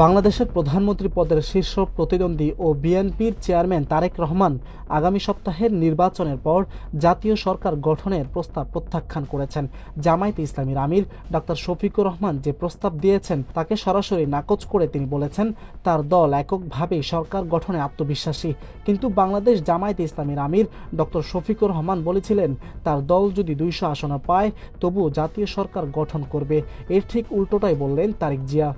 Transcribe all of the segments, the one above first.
বাংলাদেশের প্রধানমন্ত্রী পদের শীর্ষ প্রতিদ্বন্দ্বী ও বিএনপির চেয়ারম্যান তারেক রহমান আগামী সপ্তাহের নির্বাচনের পর জাতীয় সরকার গঠনের প্রস্তাব প্রত্যাখ্যান করেছেন। জামায়াতে ইসলামীর আমির ডক্টর শফিকুর রহমান যে প্রস্তাব দিয়েছেন তাকে সরাসরি নাকচ করে তিনি বলেছেন, তার দল এককভাবেই সরকার গঠনে আত্মবিশ্বাসী। কিন্তু বাংলাদেশ জামায়াতে ইসলামীর আমির ডক্টর শফিকুর রহমান বলেছিলেন, তার দল যদি 200 আসনও পায় তবুও জাতীয় সরকার গঠন করবে। এর ঠিক উল্টোটাই বললেন তারেক জিয়া।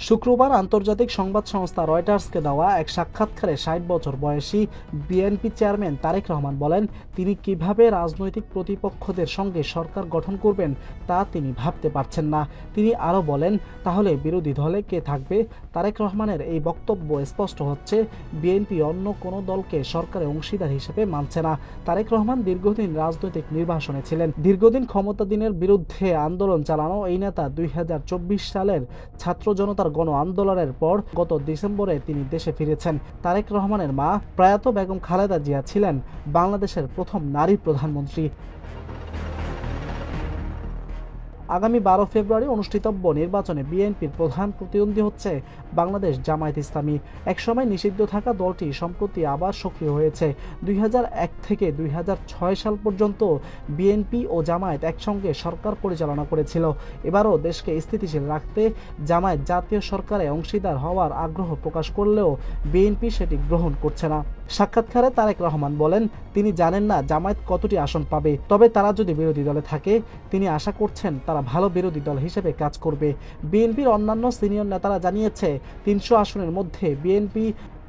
শুক্রবার আন্তর্জাতিক সংবাদ সংস্থা রয়টার্সকে দেওয়া এক সাক্ষাৎকারে 60 বছর বয়সী বিএনপি চেয়ারম্যান তারেক রহমান বলেন, তিনি কিভাবে রাজনৈতিক প্রতিপক্ষদের সঙ্গে সরকার গঠন করবেন তা তিনি ভাবতে পারছেন না। তিনি আরও বলেন, তাহলে বিরোধী দলে কে থাকবে? তারেক রহমানের এই বক্তব্য স্পষ্ট হচ্ছে, বিএনপি অন্য কোনো দলকে সরকারের অংশীদার হিসেবে মানছে না। তারেক রহমান দীর্ঘদিন রাজনৈতিক নির্বাসনে ছিলেন। দীর্ঘদিন ক্ষমতাধীনের বিরুদ্ধে আন্দোলন চালানো এই নেতা 2024 সালের ছাত্র জনতার গণ আন্দোলনের পর গত ডিসেম্বরে তিনি দেশে ফিরেছেন। তারেক রহমানের মা প্রয়াত বেগম খালেদা জিয়া ছিলেন বাংলাদেশের প্রথম নারী প্রধানমন্ত্রী। আগামী 12 ফেব্রুয়ারি অনুষ্ঠিতব্য নির্বাচনে বিএনপির প্রধান প্রতিদ্বন্দ্বী হচ্ছে বাংলাদেশ জামায়াত ইসলামী। একসময় নিষিদ্ধ থাকা দলটি সম্প্রতি আবার সক্রিয় হয়েছে। 2001 থেকে 2006 সাল পর্যন্ত বিএনপি ও জামায়াত একসঙ্গে সরকার পরিচালনা করেছিল। এবারও দেশকে স্থিতিশীল রাখতে জামায়াত জাতীয় সরকারে অংশীদার হওয়ার আগ্রহ প্রকাশ করলেও বিএনপি সেটি গ্রহণ করছে না। সাক্ষাৎকারে তারেক রহমান বলেন, তিনি জানেন না জামায়াত কতটি আসন পাবে, তবে তারা যদি বিরোধী দলে থাকে তিনি আশা করছেন তারা ভালো বিরোধী দল হিসেবে কাজ করবে। বিএনপির অন্যান্য সিনিয়র নেতারা জানিয়েছে, 300 আসনের মধ্যে বিএনপি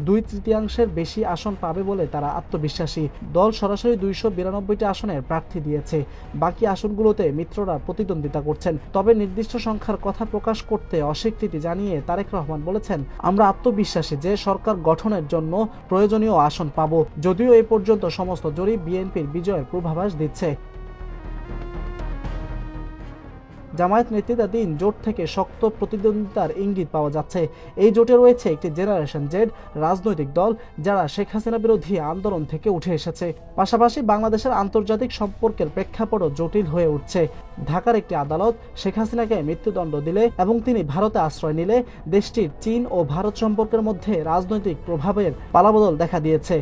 2/3 বেশি আসন পাবে বলে তারা আত্মবিশ্বাসী। দল সরাসরি 292টি আসনের প্রার্থী দিয়েছে। বাকি আসনগুলোতে মিত্ররা প্রতিদ্বন্দ্বিতা করছেন। তবে নির্দিষ্ট সংখ্যার কথা প্রকাশ করতে অস্বীকৃতি জানিয়ে তারেক রহমান বলেছেন, আমরা আত্মবিশ্বাসী যে সরকার গঠনের জন্য প্রয়োজনীয় আসন পাব। যদিও এ পর্যন্ত সমস্ত জরিপ বিএনপির বিজয়ের পূর্বাভাস দিচ্ছে। জামায়াত নেতৃত্বাধীন জোট থেকে শক্ত প্রতিদ্বন্দ্বিতার ইঙ্গিত পাওয়া যাচ্ছে। এই জোটে রয়েছে একটি জেনারেশন জেড রাজনৈতিক দল, যারা শেখ হাসিনা বিরোধী আন্দোলন থেকে উঠে এসেছে। পাশাপাশি বাংলাদেশের আন্তর্জাতিক সম্পর্কের প্রেক্ষাপটও জটিল হয়ে উঠছে। ঢাকার একটি আদালত শেখ হাসিনাকে মৃত্যুদণ্ড দিলে এবং তিনি ভারতে আশ্রয় নিলে দেশটির চীন ও ভারত সম্পর্কের মধ্যে রাজনৈতিক প্রভাবের পালাবদল দেখা দিয়েছে।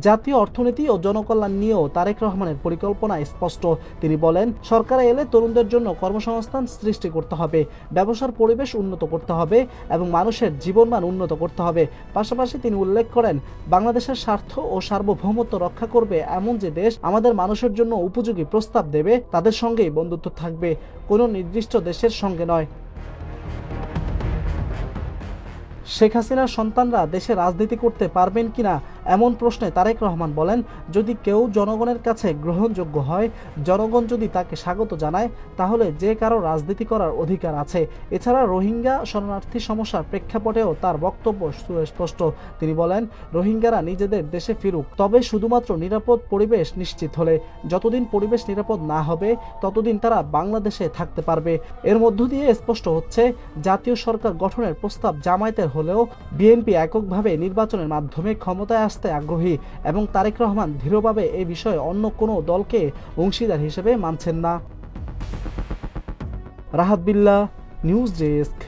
জাতীয় অর্থনীতি ও জনকল্যাণ নিয়েও তারেক রহমানের পরিকল্পনা স্পষ্ট। তিনি বলেন, সরকারে এলে তরুণদের জন্য কর্মসংস্থান সৃষ্টি করতে হবে, ব্যবসার পরিবেশ উন্নত করতে হবে এবং মানুষের জীবনমান উন্নত করতে হবে। পাশাপাশি তিনি উল্লেখ করেন, বাংলাদেশের স্বার্থ ও সার্বভৌমত্ব রক্ষা করবে এমন যে দেশ আমাদের মানুষের জন্য উপযোগী প্রস্তাব দেবে তাদের সঙ্গেই বন্ধুত্ব থাকবে, কোনো নির্দিষ্ট দেশের সঙ্গে নয়। শেখ হাসিনার সন্তানরা দেশে রাজনীতি করতে পারবেন কিনা এমন প্রশ্নে তারেক রহমান বলেন, যদি কেউ জনগণের কাছে গ্রহণযোগ্য হয়, জনগণ যদি তাকে স্বাগত জানায়, তাহলে যে কারো রাজনীতি করার অধিকার আছে। এছাড়া রোহিঙ্গা শরণার্থী সমস্যার প্রেক্ষাপটেও তার বক্তব্য সুস্পষ্ট। তিনি বলেন, রোহিঙ্গারা নিজেদের দেশে ফিরুক, তবে শুধুমাত্র নিরাপদ পরিবেশ নিশ্চিত হলে। যতদিন পরিবেশ নিরাপদ না হবে ততদিন তারা বাংলাদেশে থাকতে পারবে। এর মধ্য দিয়ে স্পষ্ট হচ্ছে, জাতীয় সরকার গঠনের প্রস্তাব জামায়াতের হলেও বিএনপি এককভাবে নির্বাচনের মাধ্যমে ক্ষমতায় আসতে আগ্রহী এবং তারেক রহমান দৃঢ়ভাবে এ বিষয়ে অন্য কোনো দলকে অংশীদার হিসেবে মানছেন না। রাহাত বিল্লাহ, নিউজ ডেস্ক।